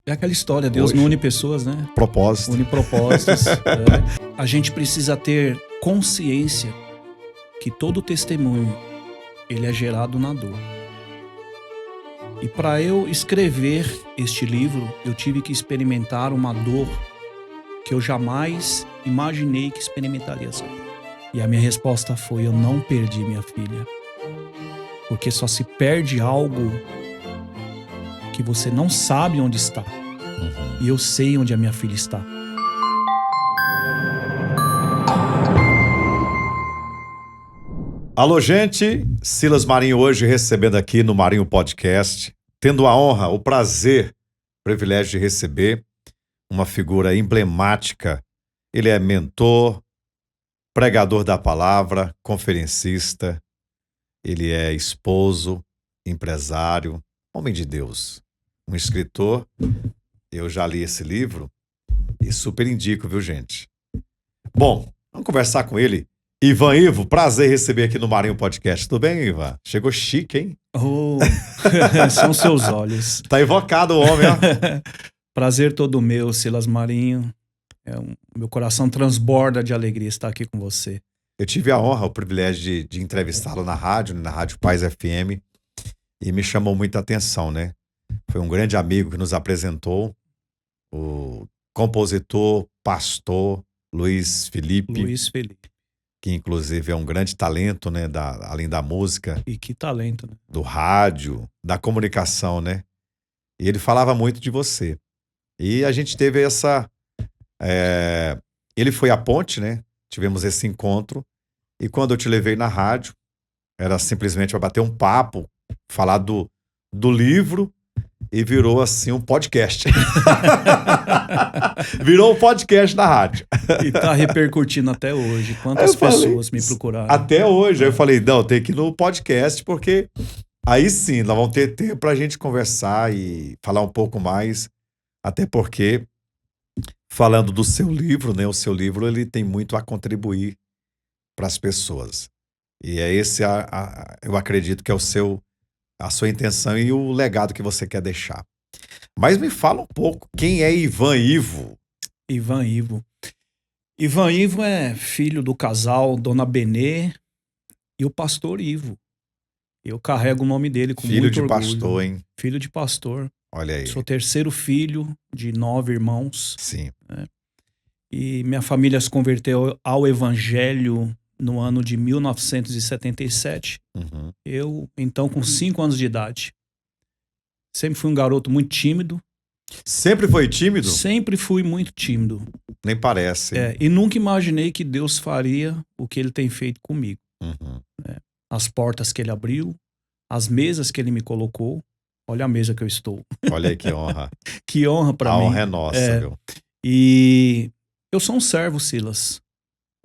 É aquela história, Deus não une pessoas, né? Propósito. Une propósitos. A gente precisa ter consciência que todo testemunho, ele é gerado na dor. E para eu escrever este livro, eu tive que experimentar uma dor que eu jamais imaginei que experimentaria assim. E a minha resposta foi: eu não perdi minha filha. Porque só se perde algo que você não sabe onde está. E eu sei onde a minha filha está. Alô, gente. Silas Marinho hoje recebendo aqui no Marinho Podcast, tendo a honra, o prazer, o privilégio de receber uma figura emblemática. Ele é mentor, pregador da palavra, conferencista. Ele é esposo, empresário, homem de Deus, um escritor. Eu já li esse livro e super indico, viu, gente? Bom, vamos conversar com ele. Ivan Ivo, prazer receber aqui no Marinho Podcast. Tudo bem, Ivan? Chegou chique, hein? Oh, são seus olhos. Tá invocado o homem, ó. Prazer todo meu, Silas Marinho. Meu coração transborda de alegria estar aqui com você. Eu tive a honra, o privilégio de entrevistá-lo na Rádio Paz FM, e me chamou muita atenção, né? Foi um grande amigo que nos apresentou, o compositor, pastor Luiz Felipe. Que inclusive é um grande talento, né? Além da música. E que talento, né? Do rádio, da comunicação, né? E ele falava muito de você. E a gente teve essa... Ele foi a ponte, né? Tivemos esse encontro. E quando eu te levei na rádio, era simplesmente para bater um papo, falar do livro, e virou assim um podcast. Virou um podcast na rádio. E tá repercutindo até hoje. Quantas pessoas me procuraram? Até hoje. Aí eu falei, não, tem que ir no podcast, porque aí sim, nós vamos ter tempo pra gente conversar e falar um pouco mais. Até porque, falando do seu livro, né? O seu livro, ele tem muito a contribuir para as pessoas. E é esse, eu acredito que é a sua intenção e o legado que você quer deixar. Mas me fala um pouco, quem é Ivan Ivo? Ivan Ivo. Ivan Ivo é filho do casal Dona Benê e o pastor Ivo. Eu carrego o nome dele com muito orgulho. Filho de pastor, hein? Filho de pastor. Olha aí. Sou terceiro filho de 9 irmãos. Sim. Né? E minha família se converteu ao evangelho no ano de 1977. Uhum. Eu, então, com 5 anos de idade. Sempre fui um garoto muito tímido. Sempre foi tímido? Sempre fui muito tímido. Nem parece. E nunca imaginei que Deus faria o que ele tem feito comigo. Uhum. As portas que ele abriu, as mesas que ele me colocou. Olha a mesa que eu estou. Olha aí que honra. Que honra pra mim. A honra é nossa, viu? E eu sou um servo, Silas.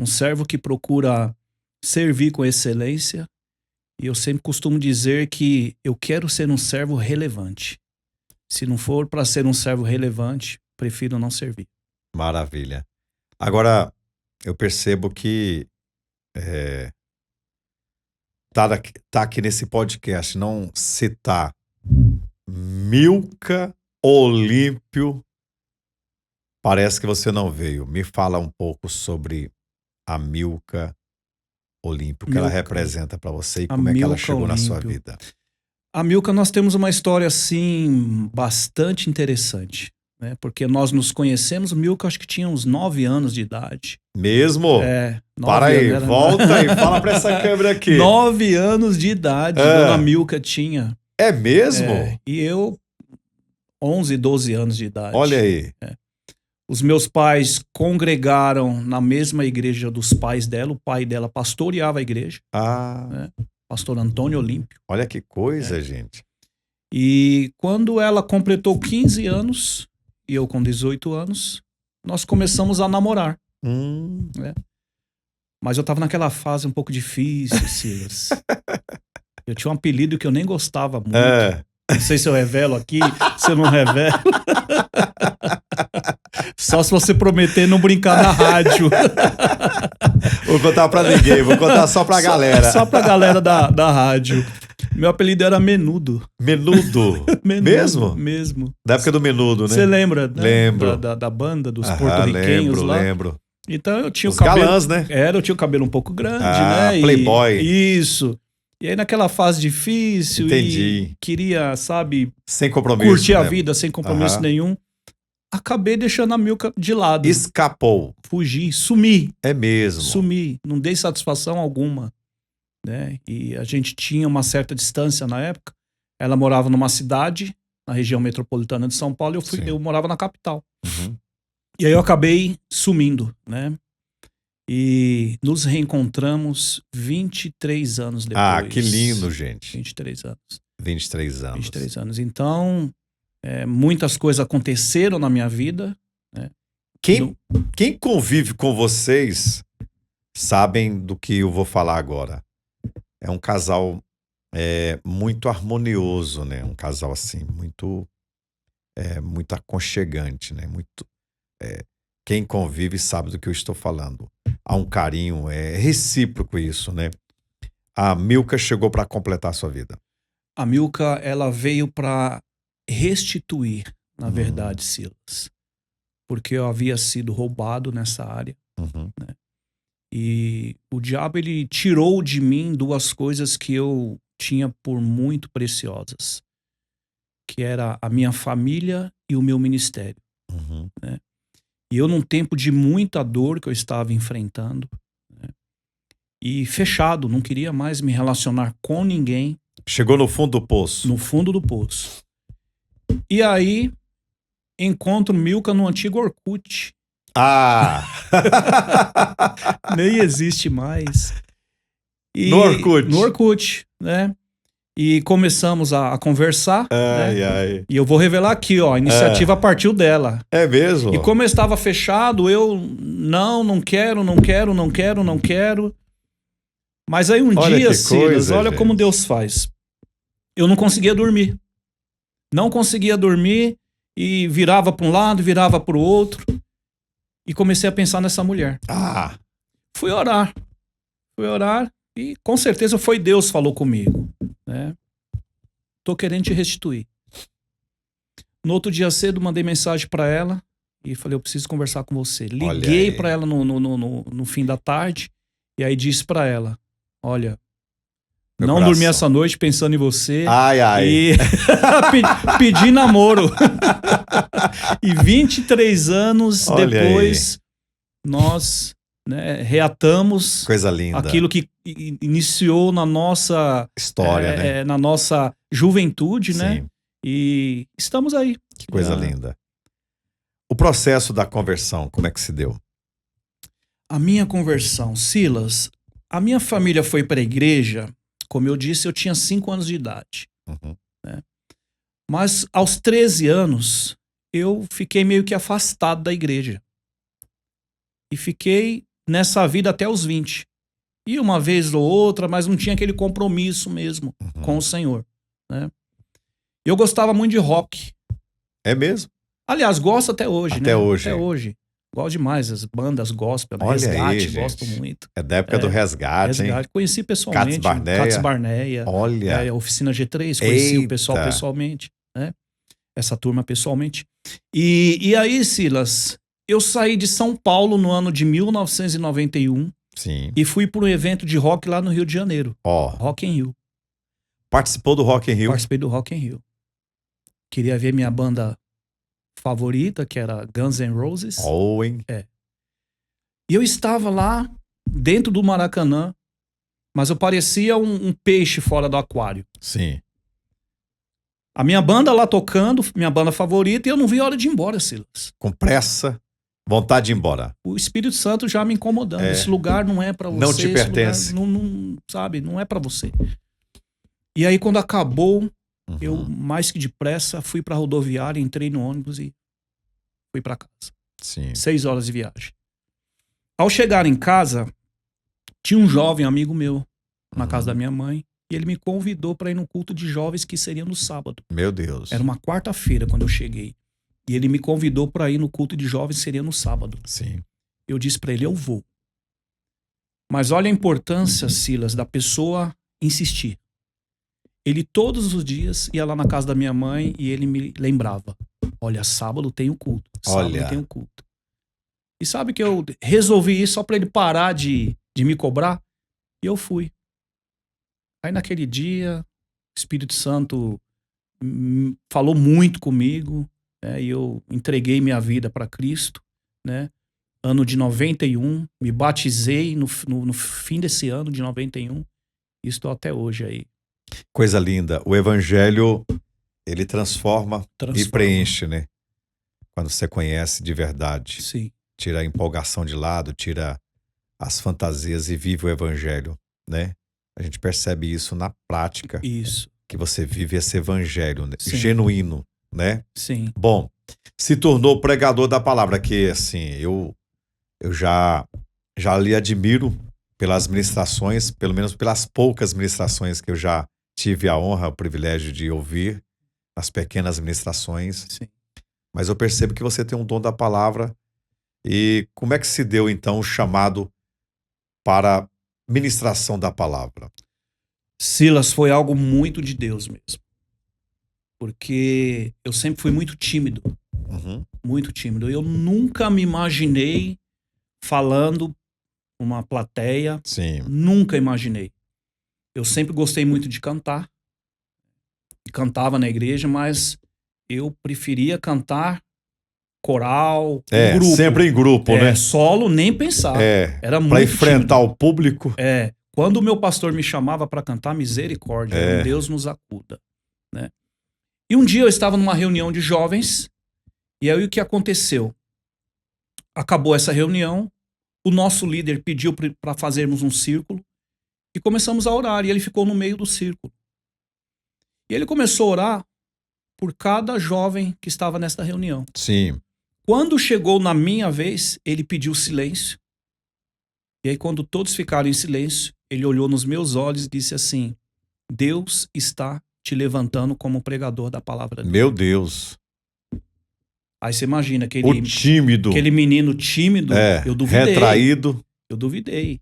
Um servo que procura servir com excelência. E eu sempre costumo dizer que eu quero ser um servo relevante. Se não for para ser um servo relevante, prefiro não servir. Maravilha. Agora, eu percebo que tá aqui nesse podcast, não citar Milka Olímpio, parece que você não veio. Me fala um pouco sobre a Milka Olímpio, o que ela representa para você e como é que ela chegou na sua vida. A Milka, nós temos uma história assim bastante interessante, né? Porque nós nos conhecemos, o Milka acho que tinha uns 9 anos de idade. Mesmo? 9 Para aí, anos, volta e fala para essa câmera aqui. 9 anos de idade, Dona Milka tinha. É mesmo? E eu 11, 12 anos de idade. Olha aí. Os meus pais congregaram na mesma igreja dos pais dela. O pai dela pastoreava a igreja. Pastor Antônio Olímpio. Olha que coisa, gente. E quando ela completou 15 anos, e eu com 18 anos, nós começamos a namorar. Mas eu tava naquela fase um pouco difícil, Silas. Eu tinha um apelido que eu nem gostava muito. Não sei se eu revelo aqui, se eu não revelo. Só se você prometer não brincar na rádio. Vou contar pra ninguém, vou contar só pra galera. Só pra galera da rádio. Meu apelido era Menudo. Menudo? Mesmo? Mesmo. Da época do Menudo, né? Você lembra, né? Lembro. Da banda, dos porto-riquenhos lá? Lembro. Então eu tinha Os o cabelo... galãs, né? Eu tinha o cabelo um pouco grande, né? Playboy. Isso. E aí naquela fase difícil Entendi. e queria, sabe... Sem compromisso. Curtir a né? vida sem compromisso nenhum. Acabei deixando a Milka de lado. Escapou. Fugi, sumi. É mesmo. Sumi. Não dei satisfação alguma. Né? E a gente tinha uma certa distância na época. Ela morava numa cidade, na região metropolitana de São Paulo, e eu morava na capital. Uhum. E aí eu acabei sumindo, né? E nos reencontramos 23 anos depois. Ah, que lindo, gente. 23 anos. 23 anos. 23 anos. Então, muitas coisas aconteceram na minha vida. Né? Quem convive com vocês sabem do que eu vou falar agora. É um casal muito harmonioso, né? Um casal assim, muito aconchegante, né? Quem convive sabe do que eu estou falando. Há um carinho, é recíproco isso, né? A Milka chegou para completar a sua vida. A Milka, ela veio para restituir, na verdade, Silas. Porque eu havia sido roubado nessa área. Uhum. Né? E o diabo, ele tirou de mim duas coisas que eu tinha por muito preciosas. Que era a minha família e o meu ministério. Uhum. Né? E eu, num tempo de muita dor que eu estava enfrentando, né? E fechado, não queria mais me relacionar com ninguém. Chegou no fundo do poço. No fundo do poço. E aí, encontro Milka no antigo Orkut. Ah! Nem existe mais. No Orkut. No Orkut, né? E começamos a conversar. Ai, né? ai. E eu vou revelar aqui, ó. A iniciativa partiu dela. É mesmo? E como eu estava fechado, eu não quero. Mas aí Olha dia, Silas, olha gente. como Deus faz. Eu não conseguia dormir. Não conseguia dormir e virava para um lado, virava para o outro. E comecei a pensar nessa mulher. Ah! Fui orar e com certeza foi Deus que falou comigo. Né? Tô querendo te restituir. No outro dia cedo, mandei mensagem para ela e falei, eu preciso conversar com você. Liguei para ela no fim da tarde e aí disse para ela, olha, meu não coração. dormi essa noite pensando em você. Ai, ai. E pedi namoro. E 23 anos olha depois, aí. nós reatamos coisa linda. Aquilo que iniciou na nossa história, né? Na nossa juventude, Sim. né? E estamos aí. Que coisa linda. O processo da conversão, como é que se deu? A minha conversão, Silas, a minha família foi para a igreja, como eu disse, eu tinha 5 anos de idade. Uhum. Né? Mas aos 13 anos, eu fiquei meio que afastado da igreja. E fiquei nessa vida até os 20. E uma vez ou outra, mas não tinha aquele compromisso mesmo com o Senhor. Né? Eu gostava muito de rock. É mesmo? Aliás, gosto até hoje, até hoje. Até hoje. Gosto demais, as bandas gospel, olha Resgate, aí, gosto muito. É da época do Resgate, hein? Conheci pessoalmente. Cats Barneia. Olha. Oficina G3, conheci o pessoal pessoalmente. Né? Essa turma pessoalmente. E aí, Silas, eu saí de São Paulo no ano de 1991. Sim. E fui para um evento de rock lá no Rio de Janeiro. Rock in Rio. Participou do Rock in Rio? Participei do Rock in Rio. Queria ver minha banda favorita, que era Guns N' Roses. Owen. E eu estava lá, dentro do Maracanã, mas eu parecia um peixe fora do aquário. Sim. A minha banda lá tocando, minha banda favorita, e eu não vi a hora de ir embora, Silas. Com pressa, vontade de ir embora. O Espírito Santo já me incomodando. Esse lugar não é pra você. Não te pertence. Não, sabe, não é pra você. E aí, quando acabou, eu, mais que depressa, fui pra rodoviária, entrei no ônibus e fui pra casa. Sim. 6 horas de viagem. Ao chegar em casa, tinha um jovem amigo meu na casa da minha mãe e ele me convidou para ir no culto de jovens que seria no sábado. Meu Deus. Era uma quarta-feira quando eu cheguei. E ele me convidou para ir no culto de jovens que seria no sábado. Sim. Eu disse para ele, eu vou. Mas olha a importância, Silas, da pessoa insistir. Ele todos os dias ia lá na casa da minha mãe e ele me lembrava: olha, sábado tem o culto. Sábado tem o culto. E sabe que eu resolvi isso só para ele parar de me cobrar? E eu fui. Aí naquele dia, o Espírito Santo falou muito comigo, né? E eu entreguei minha vida para Cristo, né? Ano de 91, me batizei no fim desse ano de 91 e estou até hoje aí. Coisa linda. O evangelho, ele transforma e preenche, né? Quando você conhece de verdade. Sim. Tira a empolgação de lado, tira as fantasias e vive o evangelho, né? A gente percebe isso na prática. Isso. Que você vive esse evangelho, né? Sim. Genuíno, né? Sim. Bom, se tornou pregador da palavra, que assim, eu já lhe admiro pelas ministrações, pelo menos pelas poucas ministrações que eu já tive a honra, o privilégio de ouvir, as pequenas ministrações. Sim. Mas eu percebo que você tem um dom da palavra. E como é que se deu, então, o chamado para ministração da palavra? Silas, foi algo muito de Deus mesmo. Porque eu sempre fui muito tímido. Uhum. Muito tímido. Eu nunca me imaginei falando uma plateia. Sim. Nunca imaginei. Eu sempre gostei muito de cantar. Cantava na igreja, mas eu preferia cantar coral, em grupo. Sempre em grupo, né? Solo, nem pensar. Era muito para enfrentar tímido. o público. Quando o meu pastor me chamava para cantar, misericórdia, Deus nos acuda, né? E um dia eu estava numa reunião de jovens, e aí o que aconteceu? Acabou essa reunião, o nosso líder pediu para fazermos um círculo, e começamos a orar, e ele ficou no meio do círculo. E ele começou a orar por cada jovem que estava nesta reunião. Sim. Quando chegou na minha vez, ele pediu silêncio. E aí, quando todos ficaram em silêncio, ele olhou nos meus olhos e disse assim: Deus está te levantando como pregador da palavra dele. Meu Deus. Aí você imagina o tímido. Aquele menino tímido, eu duvidei. Retraído. Eu duvidei.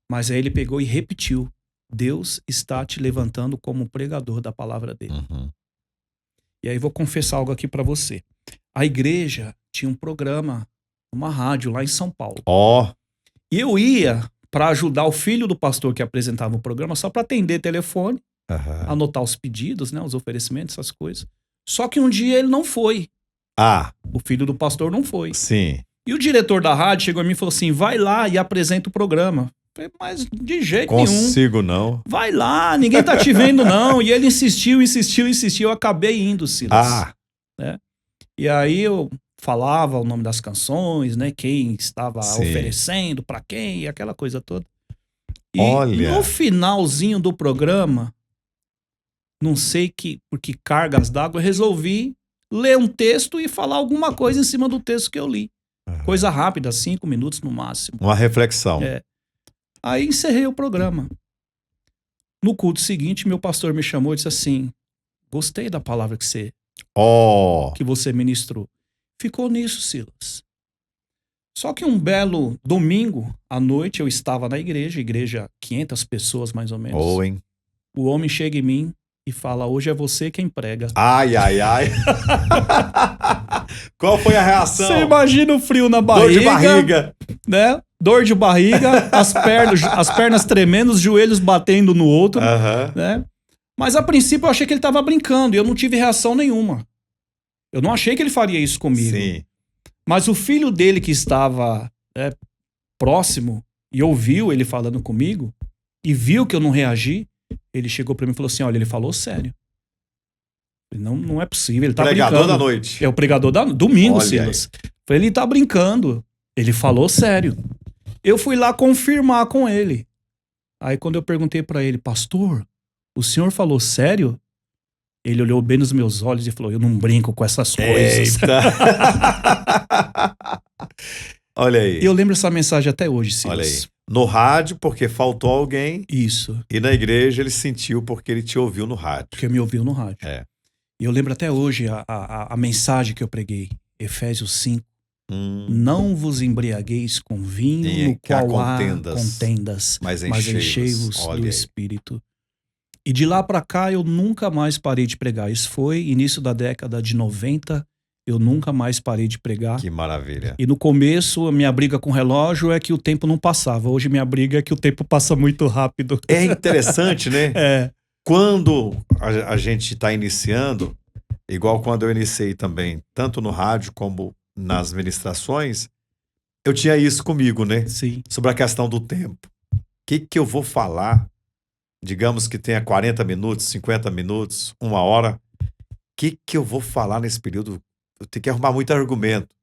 Mas aí ele pegou e repetiu: Deus está te levantando como pregador da palavra dele. Uhum. E aí vou confessar algo aqui para você. A igreja tinha um programa, uma rádio lá em São Paulo. E eu ia para ajudar o filho do pastor que apresentava o programa só para atender telefone, anotar os pedidos, né, os oferecimentos, essas coisas. Só que um dia ele não foi. O filho do pastor não foi. Sim. E o diretor da rádio chegou a mim e falou assim: vai lá e apresenta o programa. Eu falei, mas de jeito nenhum. Consigo não. Vai lá, ninguém tá te vendo não. E ele insistiu. Eu acabei indo, Silas. Né? E aí eu falava o nome das canções, né? Quem estava oferecendo para quem, e aquela coisa toda. E no finalzinho do programa, não sei por que cargas d'água, eu resolvi ler um texto e falar alguma coisa em cima do texto que eu li. Coisa rápida, 5 minutos no máximo. Uma reflexão. Aí encerrei o programa. No culto seguinte, meu pastor me chamou e disse assim: gostei da palavra que você ministrou. Ficou nisso, Silas. Só que um belo domingo à noite eu estava na igreja 500 pessoas mais ou menos. O homem chega em mim e fala: hoje é você quem prega. Ai. Qual foi a reação? Você imagina o frio na barriga. Dor de barriga. Né? Dor de barriga, as pernas tremendo, os joelhos batendo no outro. Né? Mas a princípio eu achei que ele estava brincando e eu não tive reação nenhuma. Eu não achei que ele faria isso comigo. Sim. Mas o filho dele que estava próximo e ouviu ele falando comigo e viu que eu não reagi, ele chegou para mim e falou assim: olha, ele falou sério. Não é possível, ele tá brincando. Pregador da noite. É o pregador da domingo, Silas. Ele tá brincando. Ele falou sério. Eu fui lá confirmar com ele. Aí quando eu perguntei para ele: pastor, o senhor falou sério? Ele olhou bem nos meus olhos e falou: eu não brinco com essas coisas. Olha aí. Eu lembro essa mensagem até hoje, Silas. Olha aí. No rádio, porque faltou alguém. Isso. E na igreja ele sentiu porque ele te ouviu no rádio. Porque me ouviu no rádio. E eu lembro até hoje a mensagem que eu preguei. Efésios 5. Não vos embriagueis com vinho no qual há contendas, mas enchei-vos do Espírito. E de lá pra cá eu nunca mais parei de pregar. Isso foi início da década de 90. Eu nunca mais parei de pregar. Que maravilha. E no começo, a minha briga com o relógio é que o tempo não passava. Hoje minha briga é que o tempo passa muito rápido. É interessante, né? É, Quando a gente está iniciando, igual quando eu iniciei também, tanto no rádio como nas ministrações, eu tinha isso comigo, né? sim. Sobre a questão do tempo. O que eu vou falar? Digamos que tenha 40 minutos, 50 minutos, 1 hora. O que eu vou falar nesse período? Eu tenho que arrumar muito argumento.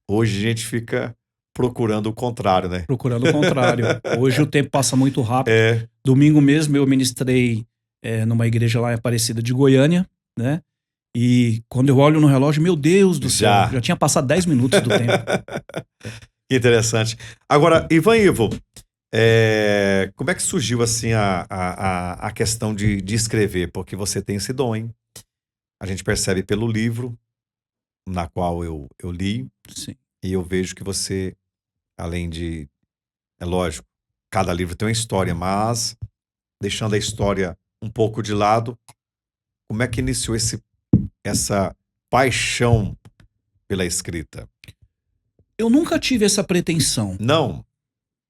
Hoje a gente fica procurando o contrário, né? Procurando o contrário. Hoje o tempo passa muito rápido. É, Domingo mesmo eu ministrei numa igreja lá em Aparecida de Goiânia, né? E quando eu olho no relógio, meu Deus do céu, já tinha passado 10 minutos do tempo. que interessante. Agora, Ivo, como é que surgiu assim a questão de escrever? Porque você tem esse dom, hein? A gente percebe pelo livro na qual eu li, Sim. e eu vejo que você, além de... É lógico, cada livro tem uma história, mas deixando a história um pouco de lado, como é que iniciou essa paixão pela escrita? Eu nunca tive essa pretensão. Não?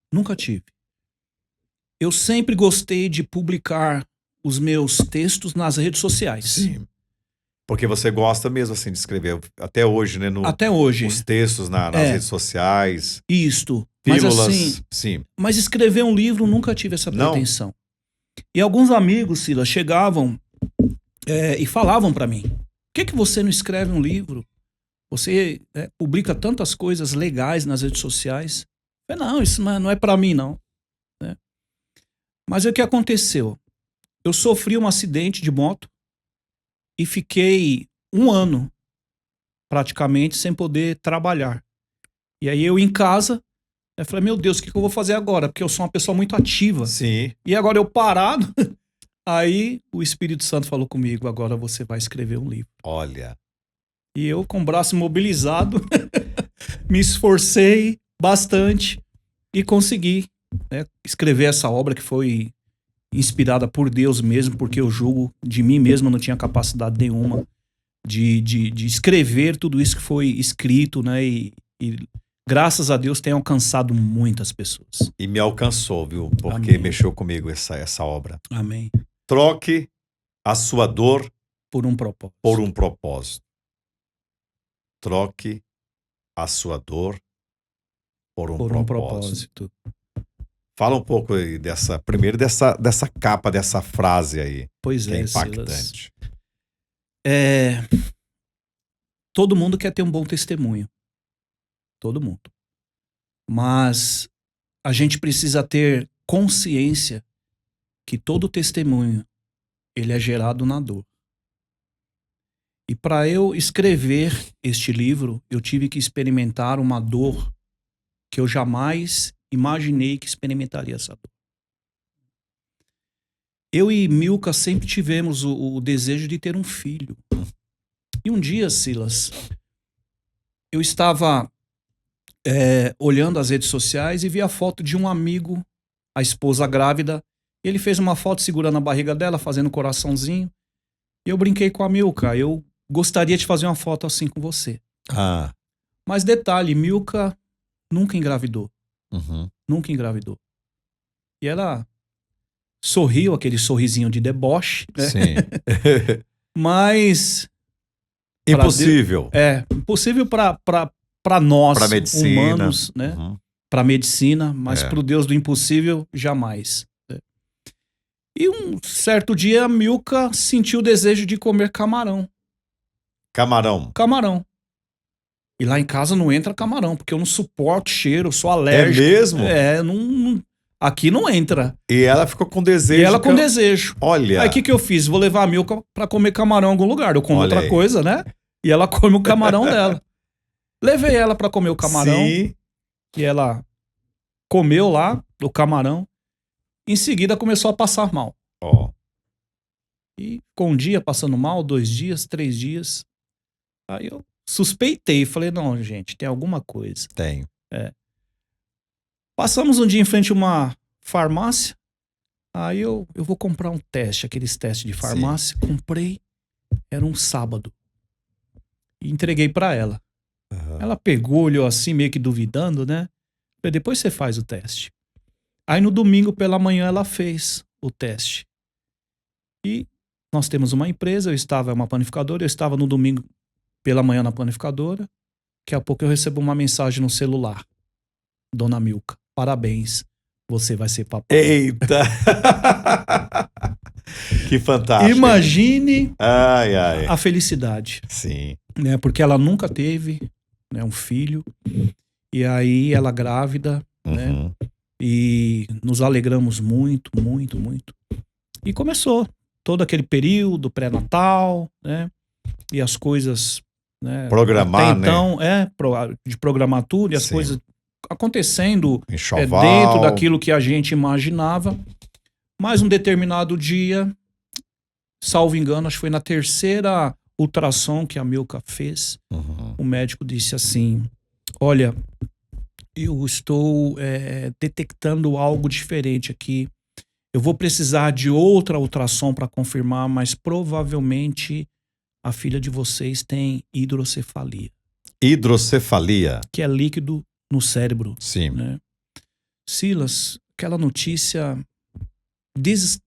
Nunca tive. Eu sempre gostei de publicar os meus textos nas redes sociais. Sim. Porque você gosta mesmo assim de escrever, até hoje, né? Até hoje. Os textos nas redes sociais, Isto. Mas pílulas, assim, sim. mas escrever um livro nunca tive essa Não? pretensão. E alguns amigos, Silas, chegavam e falavam pra mim: por que você não escreve um livro? Você publica tantas coisas legais nas redes sociais. Eu falei, não, isso não é pra mim, não. Né? Mas o que aconteceu? Eu sofri um acidente de moto e fiquei 1 ano praticamente sem poder trabalhar. E aí eu em casa, eu falei, meu Deus, o que eu vou fazer agora? Porque eu sou uma pessoa muito ativa. Sim. E agora eu parado. Aí o Espírito Santo falou comigo, agora você vai escrever um livro. Olha. E eu, com o braço imobilizado, me esforcei bastante e consegui escrever essa obra que foi inspirada por Deus mesmo, porque eu julgo de mim mesmo, não tinha capacidade nenhuma de escrever tudo isso que foi escrito, né? E graças a Deus tem alcançado muitas pessoas. E me alcançou, viu? Porque Amém. mexeu comigo essa obra. Amém. Troque a sua dor Por um propósito. por um propósito. Troque a sua dor por um propósito. Fala um pouco aí primeiro dessa capa, dessa frase aí, Pois que é Silas. impactante. Todo mundo quer ter um bom testemunho. Todo mundo. Mas a gente precisa ter consciência que todo testemunho ele é gerado na dor. E para eu escrever este livro, eu tive que experimentar uma dor que eu jamais imaginei que experimentaria essa dor. Eu e Milka sempre tivemos o desejo de ter um filho. E um dia, Silas, eu estava olhando as redes sociais e vi a foto de um amigo, a esposa grávida. E ele fez uma foto segurando a barriga dela, fazendo um coraçãozinho. E eu brinquei com a Milka, eu gostaria de fazer uma foto assim com você. Ah. Mas detalhe, Milka nunca engravidou. Uhum. Nunca engravidou. E ela sorriu, aquele sorrisinho de deboche. Né? Sim. Mas... Impossível. Impossível para nós, pra medicina, humanos, né? Uhum. Para medicina, mas para o Deus do impossível, jamais. Né? E um certo dia, a Milka sentiu o desejo de comer camarão. Camarão. E lá em casa não entra camarão, porque eu não suporto cheiro, eu sou alérgico. É mesmo? Aqui não entra. E ela ficou com desejo. E ela com desejo. Olha. Aí o que eu fiz? Vou levar a Milka pra comer camarão em algum lugar. Eu como Olha outra aí. coisa, né? E ela come o camarão dela. Levei ela pra comer o camarão. Sim. E ela comeu lá o camarão. Em seguida começou a passar mal. Ó. E ficou um dia passando mal, 2 dias, 3 dias. Aí eu suspeitei. Falei, não, gente, tem alguma coisa. Tem. Passamos um dia em frente a uma farmácia. Aí eu vou comprar um teste, aqueles testes de farmácia. Comprei, era um sábado. E entreguei pra ela. Aham. Ela pegou, olhou assim, meio que duvidando, né? Falei, depois você faz o teste. Aí no domingo pela manhã ela fez o teste. E nós temos uma empresa, uma panificadora, eu estava no domingo pela manhã na panificadora. Daqui a pouco eu recebo uma mensagem no celular. Dona Milka, parabéns, você vai ser papai. Eita! Que fantástico. Imagine Ai, ai. a felicidade, Sim. né? Porque ela nunca teve, né, um filho. E aí ela grávida, né? Uhum. E nos alegramos muito, muito, muito. E começou todo aquele período pré-natal, né? E as coisas, né? Programar, até então, de programar tudo e as Sim. coisas acontecendo Enxoval. dentro daquilo que a gente imaginava. Mas um determinado dia, salvo engano, acho que foi na terceira ultrassom que a Milka fez, Uhum. o médico disse assim, olha, eu estou detectando algo diferente aqui. Eu vou precisar de outra ultrassom para confirmar, mas provavelmente a filha de vocês tem hidrocefalia, Hidrocefalia. que é líquido no cérebro, Sim. né? Silas, aquela notícia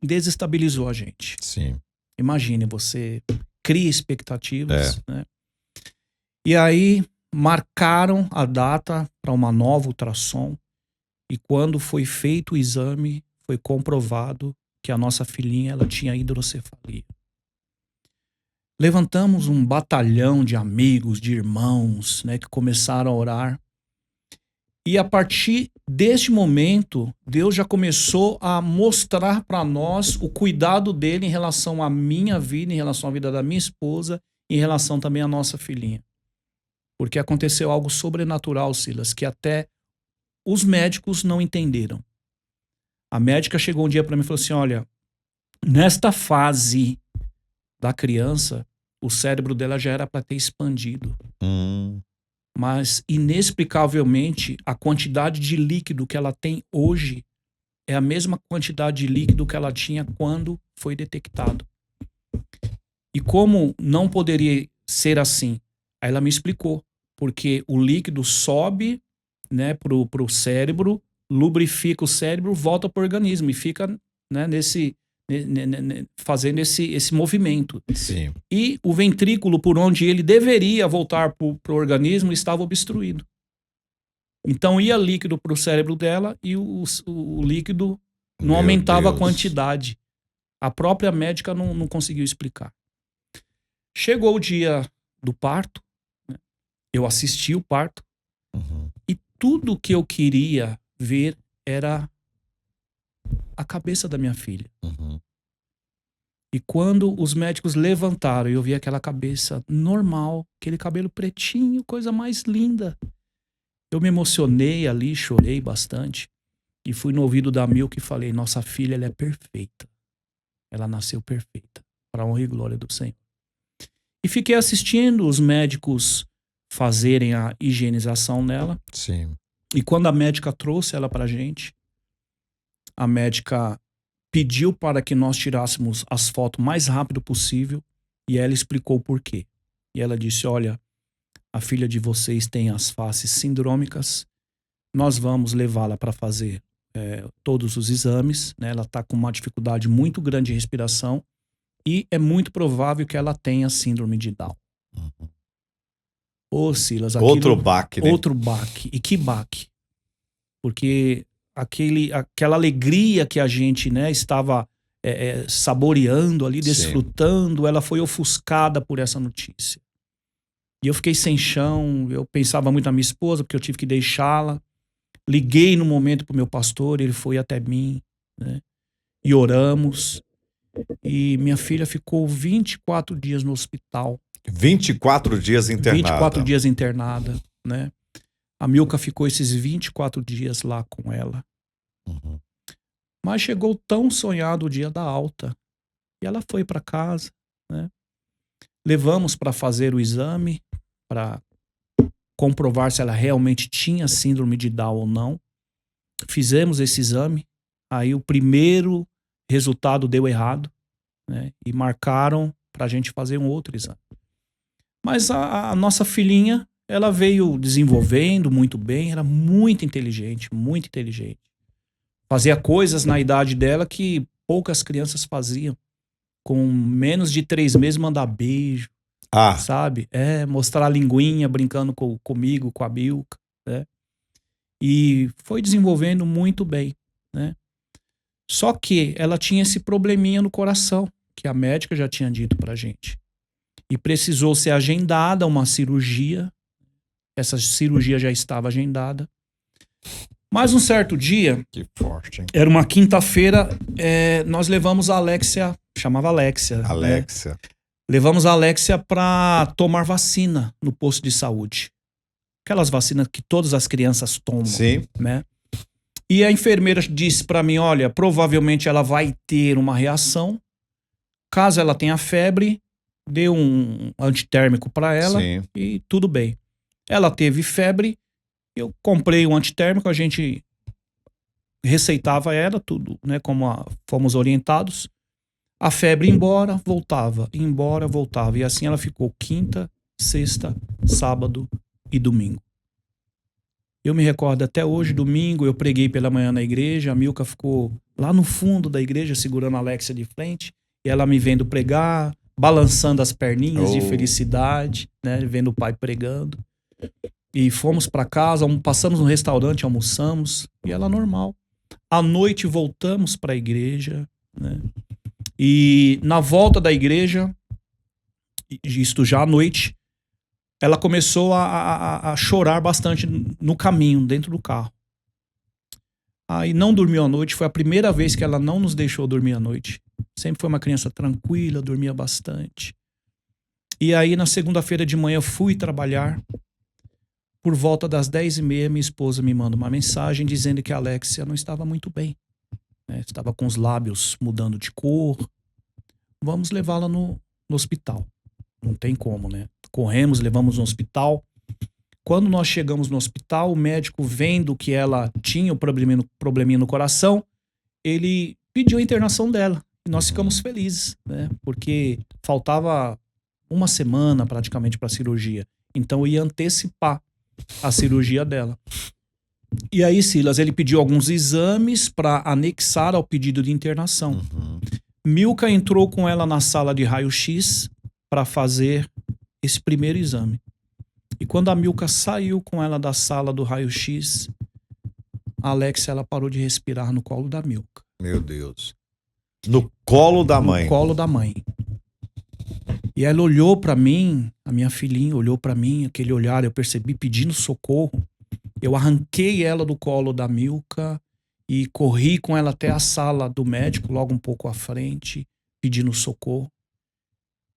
desestabilizou a gente. Sim. Imagine, você cria expectativas, né? E aí marcaram a data para uma nova ultrassom e quando foi feito o exame, foi comprovado que a nossa filhinha ela tinha hidrocefalia. Levantamos um batalhão de amigos, de irmãos, né, que começaram a orar. E a partir deste momento, Deus já começou a mostrar para nós o cuidado dele em relação à minha vida, em relação à vida da minha esposa, em relação também à nossa filhinha. Porque aconteceu algo sobrenatural, Silas, que até os médicos não entenderam. A médica chegou um dia para mim e falou assim, olha, nesta fase da criança, o cérebro dela já era para ter expandido. Mas, inexplicavelmente, a quantidade de líquido que ela tem hoje é a mesma quantidade de líquido que ela tinha quando foi detectado. E como não poderia ser assim? Aí ela me explicou. Porque o líquido sobe, né, pro cérebro, lubrifica o cérebro, volta pro organismo e fica, né, fazendo esse movimento. Sim. E o ventrículo por onde ele deveria voltar pro organismo estava obstruído. Então ia líquido pro cérebro dela e o líquido não Meu aumentava Deus. a quantidade. A própria médica não conseguiu explicar. Chegou o dia do parto, né? Eu assisti o parto e tudo que eu queria ver era a cabeça da minha filha. E quando os médicos levantaram e eu vi aquela cabeça normal, aquele cabelo pretinho, coisa mais linda. Eu me emocionei ali, chorei bastante. E fui no ouvido da Milka e falei, nossa filha, ela é perfeita. Ela nasceu perfeita, para a honra e glória do Senhor. E fiquei assistindo os médicos fazerem a higienização nela. Sim. E quando a médica trouxe ela pra gente, a médica pediu para que nós tirássemos as fotos o mais rápido possível e ela explicou o porquê. E ela disse, olha, a filha de vocês tem as faces sindrômicas, nós vamos levá-la para fazer todos os exames, né? Ela está com uma dificuldade muito grande de respiração e é muito provável que ela tenha síndrome de Down. Ô, Silas, Outro baque, né? Outro baque. E que baque? Porque aquela alegria que a gente, né, estava saboreando ali, desfrutando, ela foi ofuscada por essa notícia. E eu fiquei sem chão, eu pensava muito na minha esposa, porque eu tive que deixá-la. Liguei no momento pro meu pastor, ele foi até mim, né? E oramos. E minha filha ficou 24 dias no hospital. 24 dias internada. 24 dias internada, né? A Milka ficou esses 24 dias lá com ela. Mas chegou tão sonhado o dia da alta. E ela foi para casa, né? Levamos para fazer o exame, para comprovar se ela realmente tinha síndrome de Down ou não. Fizemos esse exame. Aí o primeiro Resultado deu errado, né? E marcaram pra gente fazer um outro exame. Mas a nossa filhinha, ela veio desenvolvendo muito bem, era muito inteligente, muito inteligente. Fazia coisas na idade dela que poucas crianças faziam. Com menos de 3 meses, mandar beijo, sabe? Mostrar a linguinha, brincando comigo, com a Milka, né? E foi desenvolvendo muito bem, né? Só que ela tinha esse probleminha no coração, que a médica já tinha dito pra gente. E precisou ser agendada uma cirurgia. Essa cirurgia já estava agendada. Mas um certo dia, que forte, hein? Era uma quinta-feira, nós levamos a Alexia, chamava Alexia. Alexia. Né? Levamos a Alexia para tomar vacina no posto de saúde. Aquelas vacinas que todas as crianças tomam. Sim. Né? E a enfermeira disse para mim, olha, provavelmente ela vai ter uma reação. Caso ela tenha febre, dê um antitérmico para ela. Sim. E tudo bem. Ela teve febre, eu comprei um antitérmico, a gente receitava ela, tudo, né, como fomos orientados. A febre ia embora, voltava, ia embora, voltava. E assim ela ficou quinta, sexta, sábado e domingo. Eu me recordo até hoje, domingo, eu preguei pela manhã na igreja, a Milka ficou lá no fundo da igreja, segurando a Alexia de frente, e ela me vendo pregar, balançando as perninhas de felicidade, né, vendo o pai pregando. E fomos para casa, passamos no restaurante, almoçamos, e ela normal. À noite voltamos para a igreja, né? E na volta da igreja, isto já à noite, ela começou a chorar bastante no caminho, dentro do carro. Aí não dormiu à noite, foi a primeira vez que ela não nos deixou dormir à noite. Sempre foi uma criança tranquila, dormia bastante. E aí na segunda-feira de manhã eu fui trabalhar. Por volta das 10h30, minha esposa me manda uma mensagem dizendo que a Alexia não estava muito bem. Né? Estava com os lábios mudando de cor. Vamos levá-la no hospital. Não tem como, né? Corremos, levamos no hospital. Quando nós chegamos no hospital, o médico, vendo que ela tinha o probleminha no coração, ele pediu a internação dela. E nós ficamos felizes, né? Porque faltava uma semana praticamente para a cirurgia. Então eu ia antecipar a cirurgia dela. E aí, Silas, ele pediu alguns exames para anexar ao pedido de internação. Milka entrou com ela na sala de raio-x para fazer esse primeiro exame. E quando a Milka saiu com ela da sala do raio-x, a Alexia, ela parou de respirar no colo da Milka. Meu Deus. No colo da mãe? No colo da mãe. E ela olhou pra mim, a minha filhinha olhou pra mim, aquele olhar, eu percebi, pedindo socorro. Eu arranquei ela do colo da Milka e corri com ela até a sala do médico, logo um pouco à frente, pedindo socorro.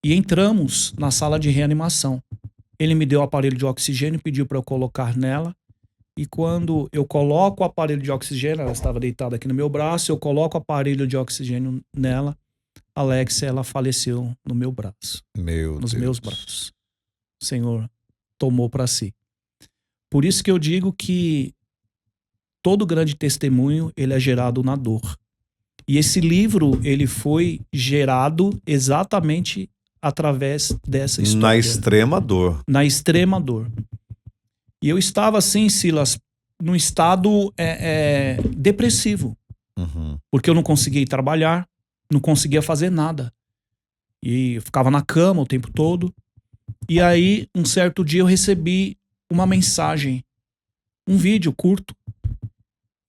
E entramos na sala de reanimação. Ele me deu o aparelho de oxigênio, pediu para eu colocar nela. E quando eu coloco o aparelho de oxigênio, ela estava deitada aqui no meu braço, eu coloco o aparelho de oxigênio nela, a Alexia, ela faleceu no meu braço. Nos meus braços. O Senhor tomou para si. Por isso que eu digo que todo grande testemunho, ele é gerado na dor. E esse livro, ele foi gerado exatamente através dessa história. Na extrema dor. Na extrema dor. E eu estava assim, Silas, num estado depressivo. Porque eu não conseguia ir trabalhar, não conseguia fazer nada. E eu ficava na cama o tempo todo. E aí, um certo dia, eu recebi uma mensagem, um vídeo curto.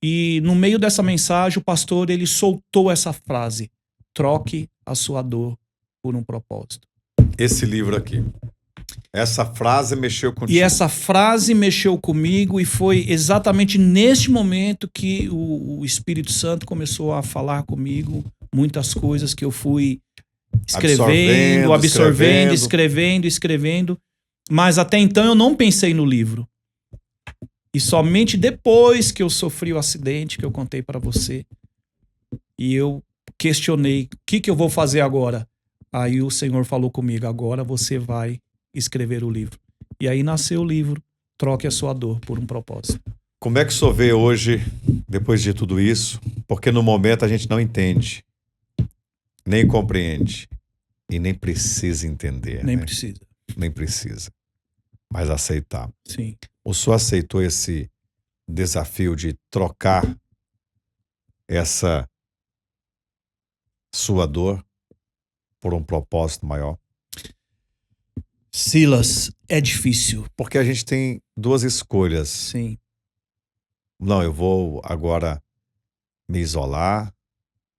E no meio dessa mensagem, o pastor, ele soltou essa frase: troque a sua dor por um propósito. Esse livro aqui. Essa frase mexeu contigo. E essa frase mexeu comigo, e foi exatamente neste momento que o Espírito Santo começou a falar comigo muitas coisas que eu fui escrevendo. Mas até então eu não pensei no livro. E somente depois que eu sofri o acidente que eu contei para você, e eu questionei, o que eu vou fazer agora? Aí o Senhor falou comigo: agora você vai escrever o livro. E aí nasceu o livro, Troque a Sua Dor por um Propósito. Como é que o senhor vê hoje, depois de tudo isso? Porque no momento a gente não entende. Nem compreende. E nem precisa entender. Nem né? precisa. Nem precisa. Mas aceitar. Sim. O senhor aceitou esse desafio de trocar essa sua dor por um propósito maior? Silas, é difícil. Porque a gente tem duas escolhas. Sim. Não, eu vou agora me isolar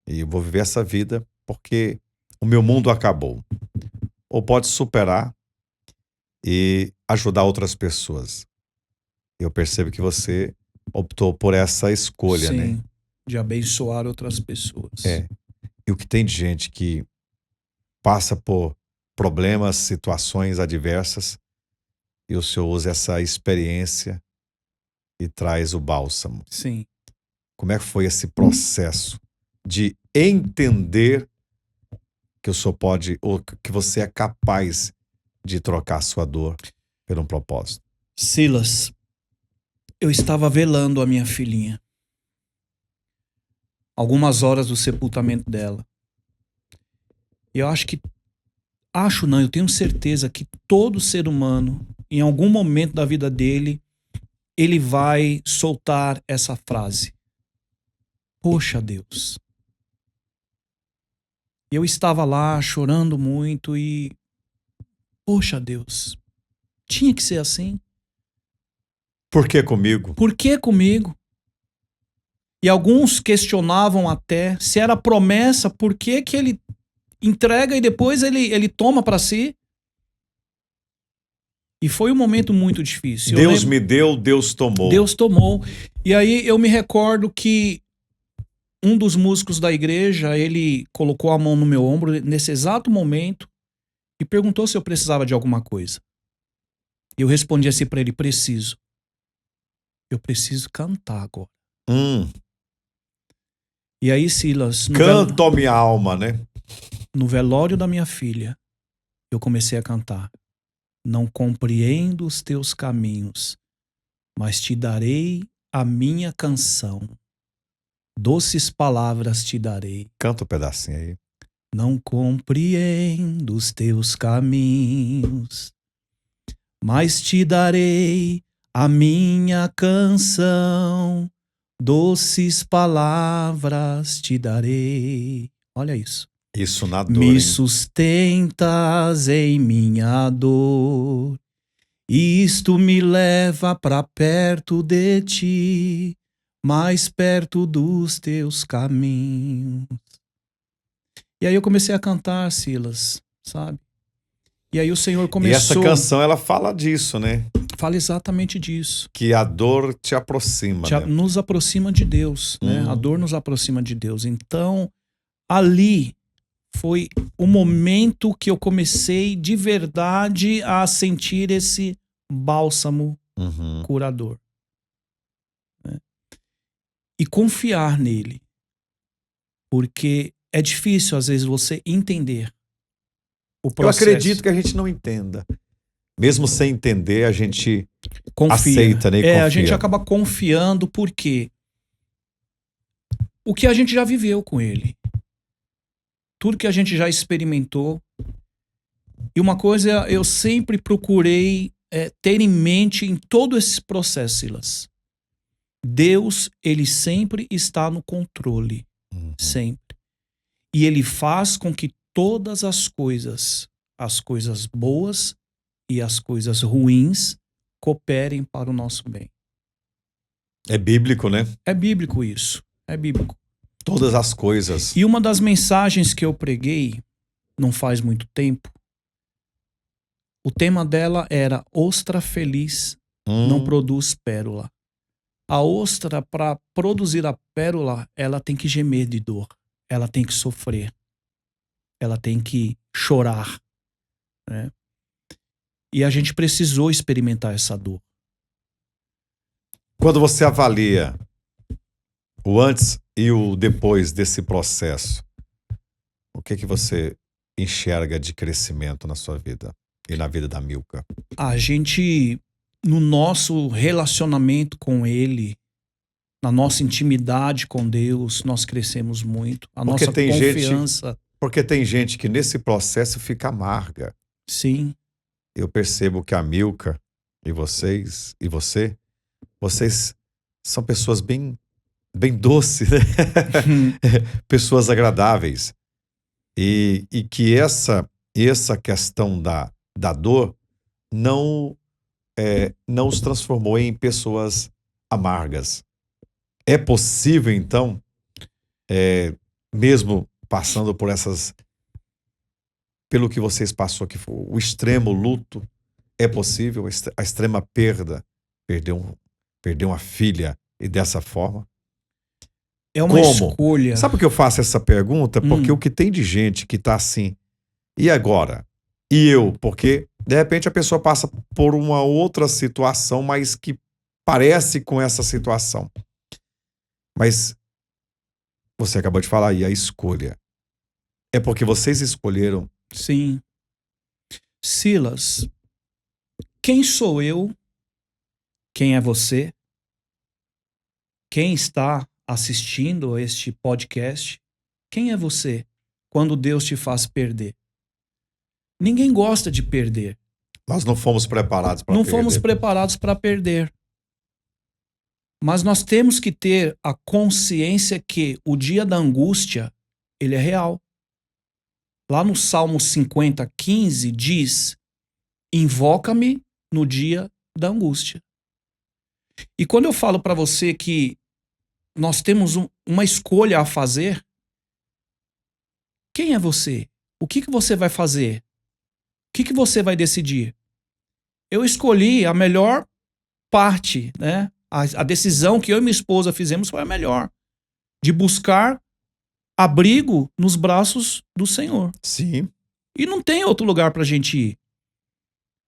e vou viver essa vida porque o meu mundo acabou. Ou pode superar e ajudar outras pessoas. Eu percebo que você optou por essa escolha, Sim, né? de abençoar outras pessoas. É. E o que tem de gente que passa por problemas, situações adversas, e o senhor usa essa experiência e traz o bálsamo. Sim. Como é que foi esse processo de entender que o senhor pode, ou que você é capaz de trocar a sua dor por um propósito? Silas, eu estava velando a minha filhinha. Algumas horas do sepultamento dela. E eu eu tenho certeza que todo ser humano, em algum momento da vida dele, ele vai soltar essa frase. Poxa, Deus. Eu estava lá chorando muito e... Poxa, Deus. Tinha que ser assim. Por que comigo? Por que comigo? E alguns questionavam até se era promessa, por que que ele entrega e depois ele toma para si? E foi um momento muito difícil. Deus me deu, Deus tomou. Deus tomou. E aí eu me recordo que um dos músicos da igreja, ele colocou a mão no meu ombro nesse exato momento e perguntou se eu precisava de alguma coisa. E eu respondi assim para ele, preciso. Eu preciso cantar agora. E aí, Silas, Canto minha alma, né? No velório da minha filha, eu comecei a cantar. Não compreendo os teus caminhos, mas te darei a minha canção. Doces palavras te darei. Canta um pedacinho aí. Não compreendo os teus caminhos, mas te darei a minha canção. Doces palavras te darei. Olha isso. Isso na dor, Me hein? sustentas em minha dor. Isto me leva para perto de ti, mais perto dos teus caminhos. E aí eu comecei a cantar, Silas, sabe? E aí o Senhor começou... E essa canção, ela fala disso, né? Fala exatamente disso. Que a dor te aproxima, né? Nos aproxima de Deus, né? A dor nos aproxima de Deus. Então, ali foi o momento que eu comecei de verdade a sentir esse bálsamo curador. Né? E confiar nele. Porque é difícil, às vezes, você entender o processo. Eu acredito que a gente não entenda. Mesmo sem entender, a gente confia. Aceita, né? E confia. A gente acaba confiando porque o que a gente já viveu com ele. Tudo que a gente já experimentou. E uma coisa eu sempre procurei ter em mente em todo esse processo, Silas. Deus, ele sempre está no controle. Sempre. E ele faz com que todas as coisas boas e as coisas ruins, cooperem para o nosso bem. É bíblico, né? É bíblico isso. É bíblico. Todas as coisas. E uma das mensagens que eu preguei, não faz muito tempo, o tema dela era ostra feliz não produz pérola. A ostra, para produzir a pérola, ela tem que gemer de dor. Ela tem que sofrer. Ela tem que chorar. Né? E a gente precisou experimentar essa dor. Quando você avalia o antes e o depois desse processo, o que você enxerga de crescimento na sua vida e na vida da Milka? A gente, no nosso relacionamento com ele, na nossa intimidade com Deus, nós crescemos muito. A nossa confiança Porque tem gente que nesse processo fica amarga. Sim. Eu percebo que a Milka e vocês, e vocês são pessoas bem doces, né? Pessoas agradáveis. E que essa questão da dor não os transformou em pessoas amargas. É possível, então, mesmo passando por pelo que vocês passou, que foi o extremo luto, é possível a extrema perda, perder uma filha e dessa forma? É uma Como? escolha. Sabe por que eu faço essa pergunta? Porque o que tem de gente que tá assim, e agora? E eu? Porque, de repente, a pessoa passa por uma outra situação, mas que parece com essa situação. Mas você acabou de falar aí, a escolha. É porque vocês escolheram. Sim. Silas, quem sou eu? Quem é você? Quem está assistindo a este podcast? Quem é você quando Deus te faz perder? Ninguém gosta de perder. Nós não fomos preparados para perder. Não fomos preparados para perder. Mas nós temos que ter a consciência que o dia da angústia, ele é real. Lá no Salmo 50:15 diz: invoca-me no dia da angústia. E quando eu falo para você que nós temos uma escolha a fazer, quem é você? O que você vai fazer? O que você vai decidir? Eu escolhi a melhor parte, né? A decisão que eu e minha esposa fizemos foi a melhor. De buscar abrigo nos braços do Senhor. Sim. E não tem outro lugar pra gente ir.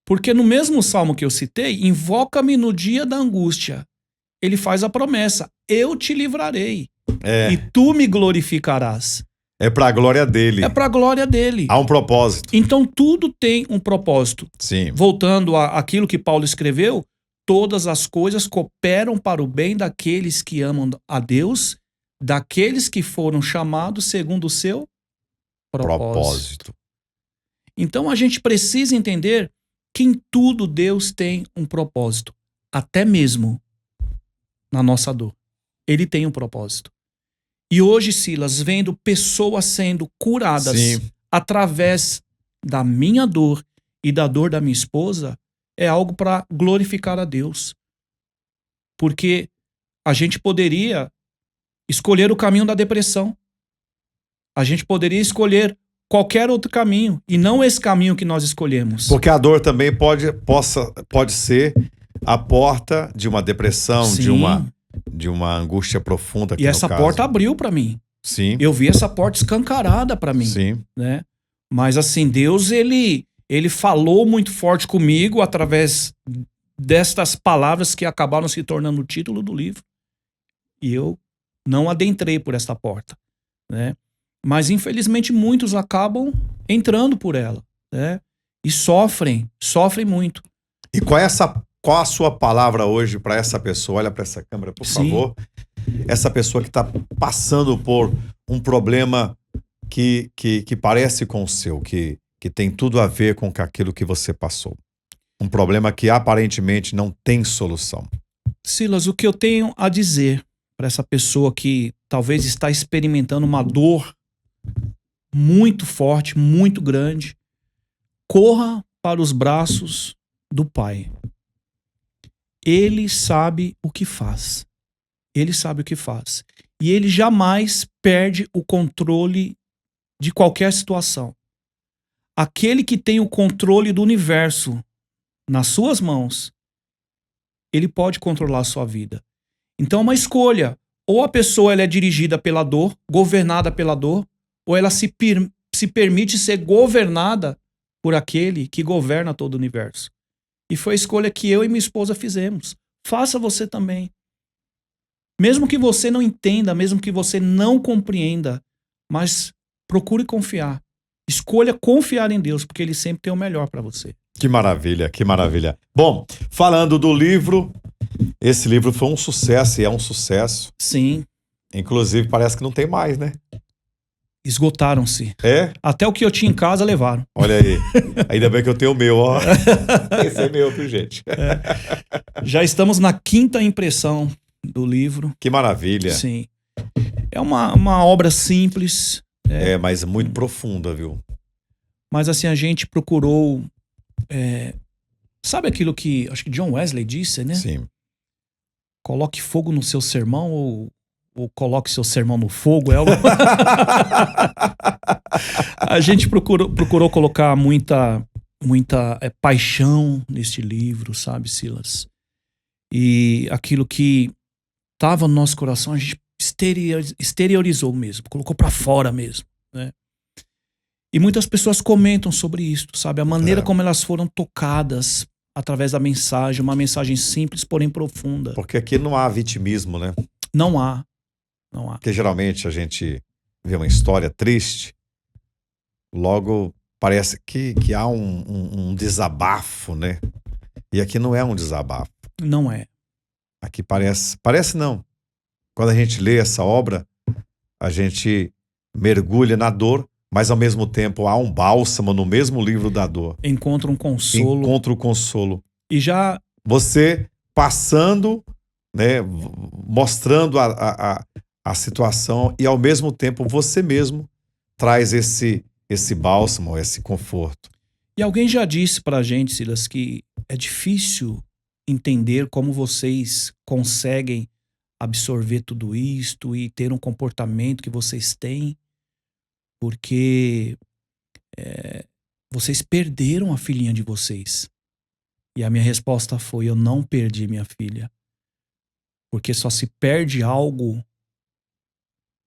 Porque no mesmo salmo que eu citei, invoca-me no dia da angústia. Ele faz a promessa: eu te livrarei. E tu me glorificarás. É para a glória dele. É para a glória dele. Há um propósito. Então tudo tem um propósito. Sim. Voltando àquilo que Paulo escreveu, todas as coisas cooperam para o bem daqueles que amam a Deus, daqueles que foram chamados segundo o seu propósito. Então a gente precisa entender que em tudo Deus tem um propósito, até mesmo na nossa dor. Ele tem um propósito. E hoje, Silas, vendo pessoas sendo curadas através da minha dor e da dor da minha esposa, é algo para glorificar a Deus. Porque a gente poderia escolher o caminho da depressão. A gente poderia escolher qualquer outro caminho, e não esse caminho que nós escolhemos. Porque a dor também pode ser a porta de uma depressão, de uma angústia profunda. E essa porta abriu para mim. Sim. Eu vi essa porta escancarada para mim. Sim. Né? Mas assim, Deus, ele falou muito forte comigo através destas palavras que acabaram se tornando o título do livro. E eu não adentrei por esta porta, né? Mas infelizmente muitos acabam entrando por ela, né? E sofrem muito. E qual a sua palavra hoje para essa pessoa? Olha para essa câmera, por favor. Essa pessoa que está passando por um problema que parece com o seu, que tem tudo a ver com aquilo que você passou. Um problema que aparentemente não tem solução. Silas, o que eu tenho a dizer para essa pessoa que talvez está experimentando uma dor muito forte, muito grande, corra para os braços do Pai. Ele sabe o que faz. Ele sabe o que faz. E ele jamais perde o controle de qualquer situação. Aquele que tem o controle do universo nas suas mãos, ele pode controlar a sua vida. Então é uma escolha. Ou a pessoa ela é dirigida pela dor, governada pela dor, ou ela se permite ser governada por aquele que governa todo o universo. E foi a escolha que eu e minha esposa fizemos. Faça você também. Mesmo que você não entenda, mesmo que você não compreenda, mas procure confiar. Escolha confiar em Deus, porque Ele sempre tem o melhor para você. Que maravilha, que maravilha. Bom, falando do livro, esse livro foi um sucesso e é um sucesso. Sim. Inclusive, parece que não tem mais, né? Esgotaram-se. É? Até o que eu tinha em casa levaram. Olha aí. Ainda bem que eu tenho o meu, ó. Esse é meu, viu, gente? Já estamos na 5ª impressão do livro. Que maravilha. Sim. É uma obra simples. Mas muito profunda, viu? Mas assim, a gente procurou... sabe aquilo que acho que John Wesley disse, né? Sim. Coloque fogo no seu sermão ou coloque seu sermão no fogo. A gente procurou colocar muita paixão neste livro, sabe, Silas? E aquilo que estava no nosso coração, a gente exteriorizou mesmo, colocou para fora mesmo, né? E muitas pessoas comentam sobre isso, sabe? A maneira como elas foram tocadas através da mensagem, uma mensagem simples, porém profunda. Porque aqui não há vitimismo, né? Não há. Porque geralmente a gente vê uma história triste, logo parece que há um desabafo, né? E aqui não é um desabafo. Não é. Aqui parece não. Quando a gente lê essa obra, a gente mergulha na dor, mas ao mesmo tempo há um bálsamo no mesmo livro da dor. Encontra um consolo. Encontra o consolo. E já... Você passando, né, mostrando a situação e ao mesmo tempo você mesmo traz esse bálsamo, esse conforto. E alguém já disse pra gente, Silas, que é difícil entender como vocês conseguem absorver tudo isto e ter um comportamento que vocês têm, porque vocês perderam a filhinha de vocês. E a minha resposta foi: eu não perdi minha filha. Porque só se perde algo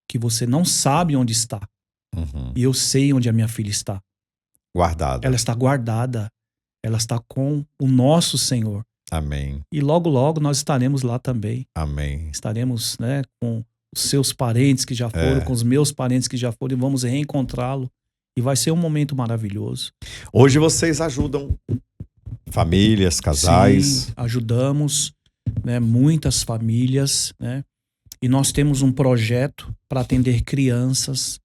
que você não sabe onde está. Uhum. E eu sei onde a minha filha está. Guardada. Ela está guardada. Ela está com o nosso Senhor. Amém. E logo, logo nós estaremos lá também. Amém. Estaremos, né, com os seus parentes que já foram, com os meus parentes que já foram, e vamos reencontrá-lo. E vai ser um momento maravilhoso. Hoje vocês ajudam famílias, casais. Sim, ajudamos, né, muitas famílias, né? E nós temos um projeto para atender crianças,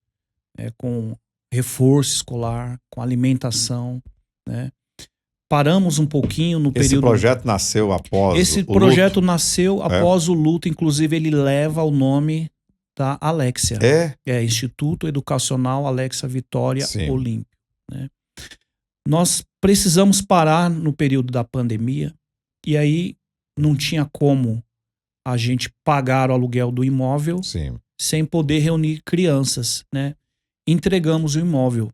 com reforço escolar, com alimentação, né? Paramos um pouquinho no período... Esse projeto nasceu após Esse projeto nasceu após o luto, inclusive ele leva o nome da Alexia. É Instituto Educacional Alexia Vitória Olímpio, né? Nós precisamos parar no período da pandemia e aí não tinha como a gente pagar o aluguel do imóvel sem poder reunir crianças, né? Entregamos o imóvel,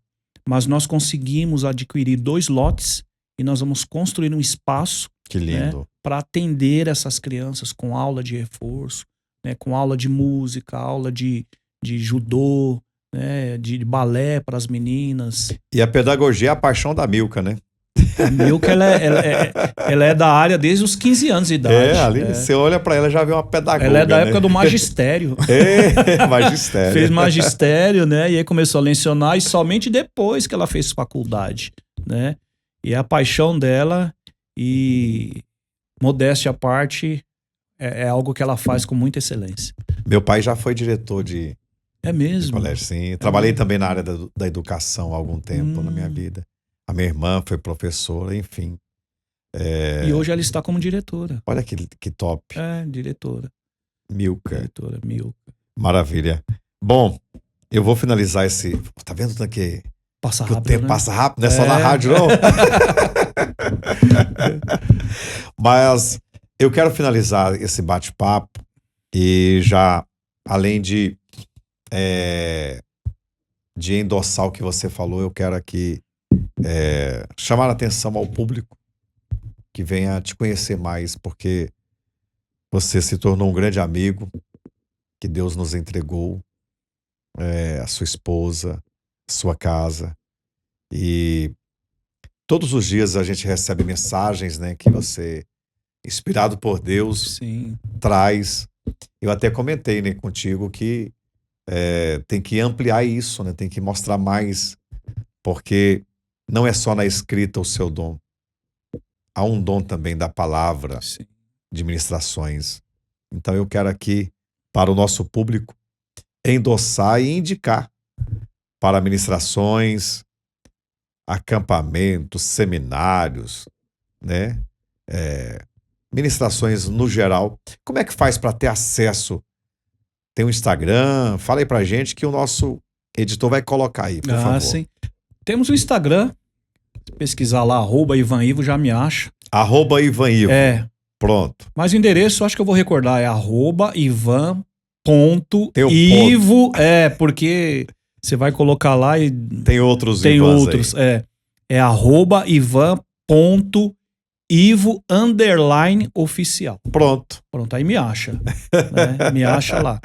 mas nós conseguimos adquirir 2 lotes e nós vamos construir um espaço, que lindo, né, para atender essas crianças com aula de reforço, né, com aula de música, aula de judô, né, de balé para as meninas. E a pedagogia é a paixão da Milka, né? A Milka, ela é da área desde os 15 anos de idade. Ali você olha para ela já vê uma pedagoga. Ela é da época né? do magistério. Magistério. Fez magistério, né? E aí começou a lecionar e somente depois que ela fez faculdade, né? E a paixão dela, e modéstia à parte, é algo que ela faz com muita excelência. Meu pai já foi diretor de colégio, sim. Trabalhei também na área da educação há algum tempo na minha vida. A minha irmã foi professora, enfim. E hoje ela está como diretora. Olha que top. Diretora. Milka. Diretora Milka. Maravilha. Bom, eu vou finalizar esse... Tá vendo aqui? Passa rápido, rápido, o tempo né? passa rápido, não é só na rádio, não. Mas eu quero finalizar esse bate-papo e já, além de endossar o que você falou, eu quero aqui chamar a atenção ao público que venha te conhecer mais, porque você se tornou um grande amigo que Deus nos entregou, a sua esposa, sua casa, e todos os dias a gente recebe mensagens, né, que você, inspirado por Deus, traz. Eu até comentei, né, contigo que tem que ampliar isso, né, tem que mostrar mais, porque não é só na escrita o seu dom, há um dom também da palavra, de ministrações. Então eu quero aqui, para o nosso público, endossar e indicar para ministrações, acampamentos, seminários, né? Ministrações no geral. Como é que faz para ter acesso? Tem um Instagram? Fala aí pra gente que o nosso editor vai colocar aí, por favor. Sim. Temos o Instagram. Pesquisar lá, @IvanIvo, já me acha. @IvanIvo. Pronto. Mas o endereço, acho que eu vou recordar, é @Ivan.Ivo. Porque você vai colocar lá e... Tem outros Tem Ivans outros, aí. É @Ivan.Ivo_oficial. Pronto, aí me acha. Né? Me acha lá.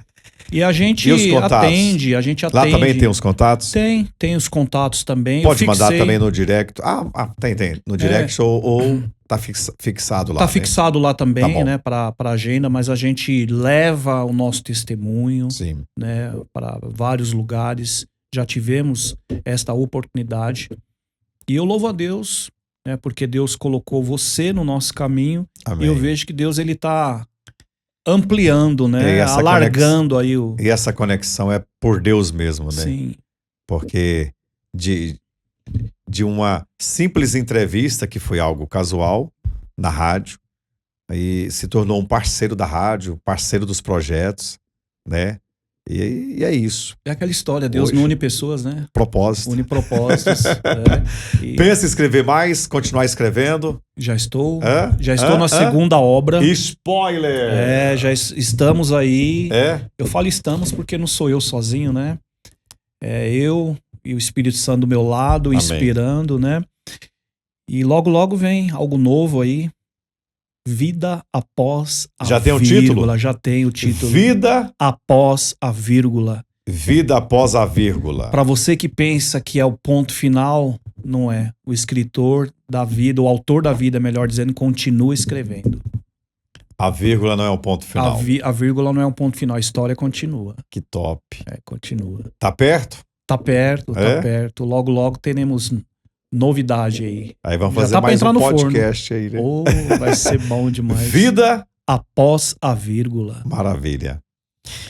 E a gente atende. Lá também tem os contatos? Tem os contatos também. Pode mandar também no direct. Tem. No direct ou tá fixado lá. Tá né? fixado lá também, Tá né, para agenda, mas a gente leva o nosso testemunho, Sim. né, para vários lugares. Já tivemos esta oportunidade. E eu louvo a Deus, né, porque Deus colocou você no nosso caminho. Amém. E eu vejo que Deus ele tá ampliando, né, alargando aí o... E essa conexão é por Deus mesmo, né? Sim. Porque de uma simples entrevista, que foi algo casual, na rádio, aí se tornou um parceiro da rádio, parceiro dos projetos, né? E é isso. É aquela história, Deus Hoje, não une pessoas, né? Propósito. Une propósitos. Pensa em escrever mais, continuar escrevendo? Já estou na segunda obra. Spoiler! Já estamos aí. É? Eu falo estamos porque não sou eu sozinho, né? É eu e o Espírito Santo do meu lado, Amém. inspirando, né? E logo vem algo novo aí. Vida após a Já vírgula. tem o título? Já tem o título. Vida após a vírgula. Vida após a vírgula. Para você que pensa que é o ponto final, não é. O escritor da vida, o autor da vida, melhor dizendo, continua escrevendo. A vírgula não é o ponto final. A vírgula não é um ponto final, a história continua. Que top. Continua. Tá perto? Tá perto. Perto. Logo teremos novidade aí. Aí vamos fazer mais um podcast aí, né? Vai ser bom demais. Vida após a vírgula. Maravilha.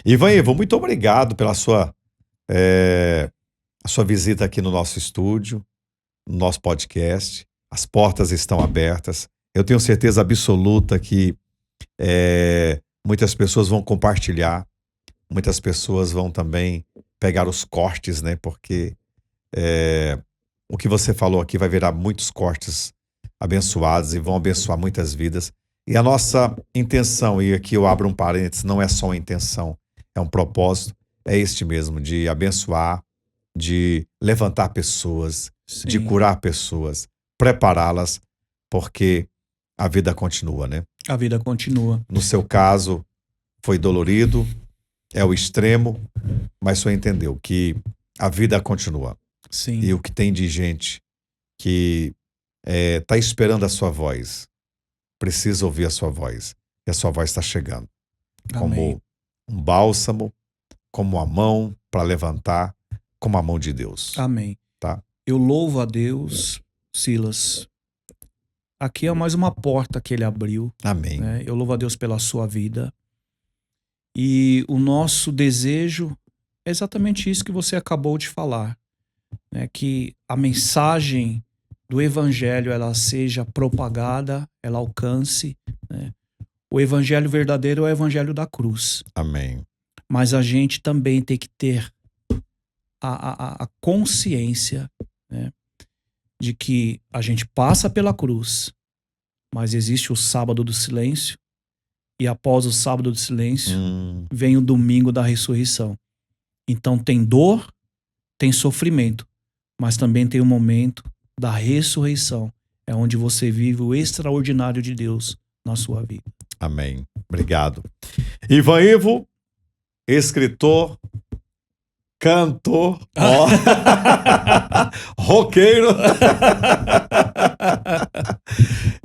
Ivan, muito obrigado pela sua visita aqui no nosso estúdio, no nosso podcast. As portas estão abertas. Eu tenho certeza absoluta que muitas pessoas vão compartilhar, muitas pessoas vão também pegar os cortes, né? Porque o que você falou aqui vai virar muitos cortes abençoados e vão abençoar muitas vidas. E a nossa intenção, e aqui eu abro um parênteses, não é só uma intenção, é um propósito, é este mesmo, de abençoar, de levantar pessoas, Sim. de curar pessoas, prepará-las, porque a vida continua, né? A vida continua. No seu caso, foi dolorido, é o extremo, mas só entendeu que a vida continua. Sim. E o que tem de gente que tá esperando a sua voz, precisa ouvir a sua voz. E a sua voz está chegando. Amém. Como um bálsamo, como a mão para levantar, como a mão de Deus. Amém. Tá? Eu louvo a Deus, Silas. Aqui é mais uma porta que ele abriu. Amém. Né? Eu louvo a Deus pela sua vida. E o nosso desejo é exatamente isso que você acabou de falar. Né? Que a mensagem do evangelho ela seja propagada, ela alcance. Né? O evangelho verdadeiro é o evangelho da cruz. Amém. Mas a gente também tem que ter a consciência, né, de que a gente passa pela cruz, mas existe o sábado do silêncio, e após o sábado do silêncio vem o domingo da ressurreição. Então tem dor, tem sofrimento, mas também tem o momento da ressurreição. É onde você vive o extraordinário de Deus na sua vida. Amém. Obrigado. Ivan, escritor, cantor, roqueiro.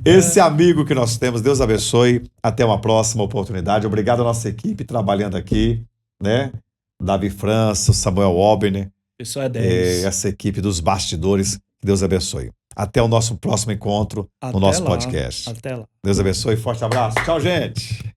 Esse amigo que nós temos, Deus abençoe. Até uma próxima oportunidade. Obrigado à nossa equipe trabalhando aqui, né? Davi França, Samuel Obner. Pessoal é 10. Essa equipe dos bastidores. Deus abençoe. Até o nosso próximo encontro no nosso podcast. Até lá. Deus abençoe. Forte abraço. Tchau, gente.